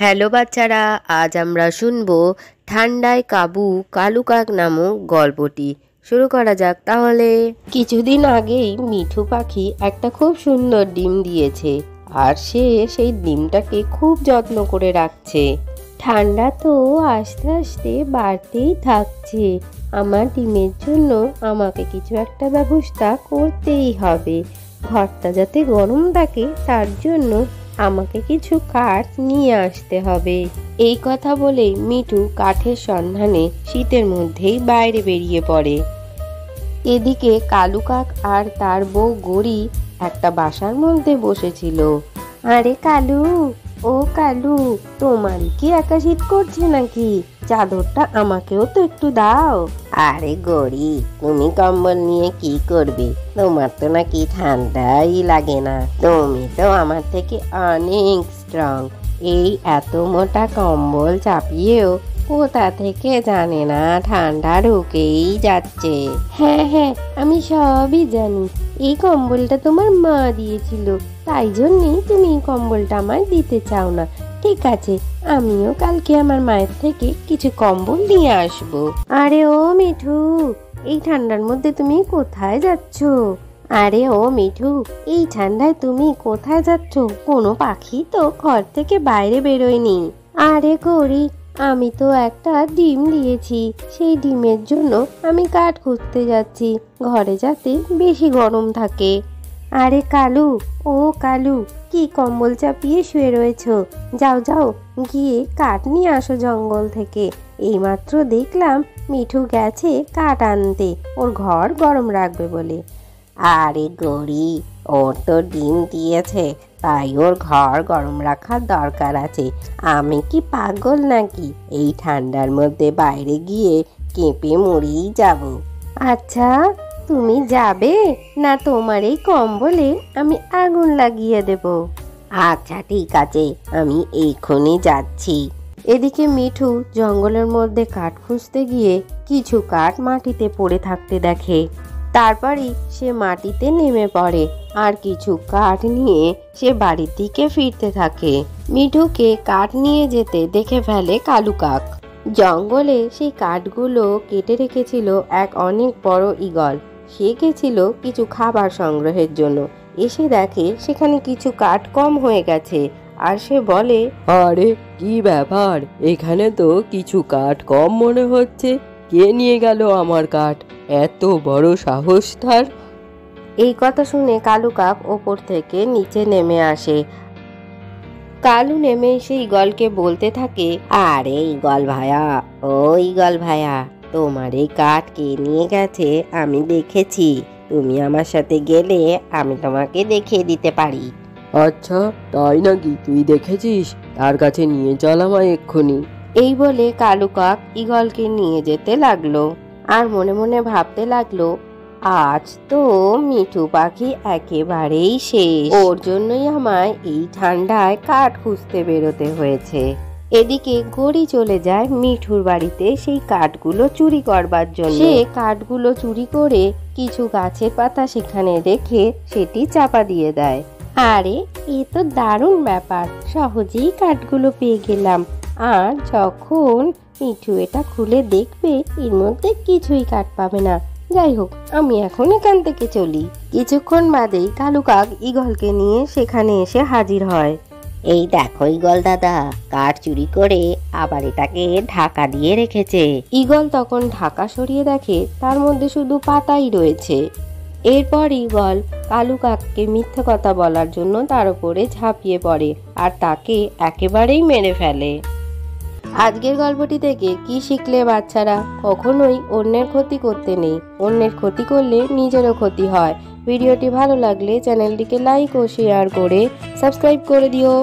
Hello বাচ্চারা, আজ আমরা শুনবো ঠান্ডায় কাবু কালু কাক নামক গল্পটি। শুরু করা যাক তাহলে। কিছুদিন আগেই মিঠু পাখি একটা খুব সুন্দর ডিম দিয়েছে, আর সে সেই ডিমটাকে খুব যত্ন করে রাখছে। ঠান্ডা তো আস্তে আস্তে বাড়তেই থাকছে, আমার ডিমের জন্য আমাকে কিছু একটা ব্যবস্থা করতেই হবে। ঘরটা যাতে গরম থাকে তার জন্য আমাকে কিছু কাঠ নিয়ে আসতে হবে। এই কথা বলে মিঠু কাঠের সন্ধানে শীতের মধ্যেই বাইরে বেরিয়ে পড়ে। এদিকে কালু কাক আর তার বউ গড়ি একটা বাসার মধ্যে বসেছিল। আরে কালু, ও কালু, তোমার কি একা শীত করছে নাকি? চাদরটা আমাকেও তো একটু দাও। আরে গড়ি, তুমি কম্বল নিয়ে কি করবে? তোমার তো নাকি ঠান্ডাই লাগে না, তুমি তো আমার থেকে অনেক স্ট্রং। এই এত মোটা কম্বল চাপিয়েও কোথা থেকে জানে না ঠান্ডা ঢুকেই যাচ্ছে। হ্যাঁ হ্যাঁ, আমি সবই জানি। এই কম্বলটা তোমার মা দিয়েছিল, তাই জন্যই তুমি এই কম্বলটা আমায় দিতে চাও না। ঠিক আছে, আমিও কালকে আমার মায়ের থেকে কিছু কম্বল নিয়ে আসবো। আরে ও মিঠু, এই ঠান্ডার মধ্যে তুমি কোথায় যাচ্ছ? আরে ও মিঠু, এই ঠান্ডায় তুমি কোথায় যাচ্ছ? কোনো পাখি তো ঘর থেকে বাইরে বেরোয়নি। আরে গৌরী, আমি তো একটা ডিম দিয়েছি, সেই ডিমের জন্য আমি কাঠ খুঁজতে যাচ্ছি, ঘরে যাতে বেশি গরম থাকে। আরে কালু, ও কালু, কি কম্বল চাপিয়ে শুয়ে রয়েছো? যাও যাও, গিয়ে কাঠ নিয়ে আসো জঙ্গল থেকে। এইমাত্র দেখলাম মিঠু গেছে কাঠ আনতে, ওর ঘর গরম রাখবে বলে। আরে গড়ি, ওর তো ডিম দিয়েছে, তাই ওর ঘর গরম রাখার দরকার আছে। আমি কি পাগল নাকি এই ঠান্ডার মধ্যে বাইরে গিয়ে কেঁপে মরেই যাব? আচ্ছা, তুমি যাবে না তোমার এই কম্বলে আমি আগুন লাগিয়ে দেব? আচ্ছা ঠিক আছে, আমি এক্ষুনি যাচ্ছি। এদিকে মিঠু জঙ্গলের মধ্যে কাঠ খুঁজতে গিয়ে কিছু কাঠ মাটিতে পড়ে থাকতে দেখে। তারপরই সে মাটিতে নেমে পড়ে আর কিছু কাঠ নিয়ে সে বাড়ির দিকে ফিরতে থাকে। মিঠুকে কাঠ নিয়ে যেতে দেখে ফেলে কালু কাক। জঙ্গলে সেই কাঠগুলো কেটে রেখেছিল এক অনেক বড় ঈগল। সে গেছিল কিছু খাবার সংগ্রহের জন্য, এসে দেখে সেখানে কিছু কাঠ কম হয়ে গেছে, আর সে বলে, আরে কি ব্যাপার, এখানে তো কিছু কাঠ কম মনে হচ্ছে। কে নিয়ে গেল আমার কাঠ? এত বড় সাহস তার! এই কথা শুনে কালু কাক ওপর থেকে নিচে নেমে আসে। কালু নেমে এসে ঈগলকে বলতে থাকে, আরে ঈগল ভাইয়া, ও ঈগল ভাইয়া, তোমার এই কাঠ কে নিয়ে গেছে আমি দেখেছি। তুমি আমার সাথে গেলে আমি তোমাকে দেখিয়ে দিতে পারি। আচ্ছা তাই নাকি, তুই দেখেছিস? তার কাছে নিয়ে চল আমায় এক্ষুনি। এই বলে কালু কাক ঈগলকে নিয়ে যেতে লাগলো, আর মনে মনে ভাবতে লাগলো, আজ তো মিঠু পাখি একেবারেই শেষ, ওর জন্যই আমায় এই ঠান্ডায় কাঠ খুঁজতে বেরোতে হয়েছে। এদিকে গড়ি চলে যায় মিঠুর বাড়িতে সেই কাঠগুলো চুরি করবার জন্য। সে কাঠগুলো চুরি করে কিছু গাছের পাতা সেখানে রেখে সেটি চাপা দিয়ে দেয়। আরে এ তো দারুণ ব্যাপার, সহজেই কাঠগুলো পেয়ে গেলাম। আর যখন মিঠু এটা খুলে দেখবে এর মধ্যে কিছুই কাঠ পাবে না। যাই হোক, আমি এখন এখান থেকে চলি। কিছুক্ষণ বাদেই কালু কাক ঈগলকে নিয়ে সেখানে এসে হাজির হয়। এই দেখো ঈগল দাদা, কাঠ চুরি করে আবার এটাকে ঢাকা দিয়ে রেখেছে। ঈগল তখন ঢাকা সরিয়ে দেখে তার মধ্যে শুধু পাতাই রয়েছে। এরপর ঈগল কালু কাককে মিথ্যে কথা বলার জন্য তার উপরে ঝাঁপিয়ে পড়ে আর তাকে একেবারেই মেরে ফেলে। আজকের গল্পটি থেকে কি শিখলে বাচ্চারা? কখনোই অন্যের ক্ষতি করতে নেই, অন্যের ক্ষতি করলে নিজেরও ক্ষতি হয়। ভিডিওটি ভালো লাগলে চ্যানেলটিকে লাইক ও শেয়ার করে সাবস্ক্রাইব করে দিও।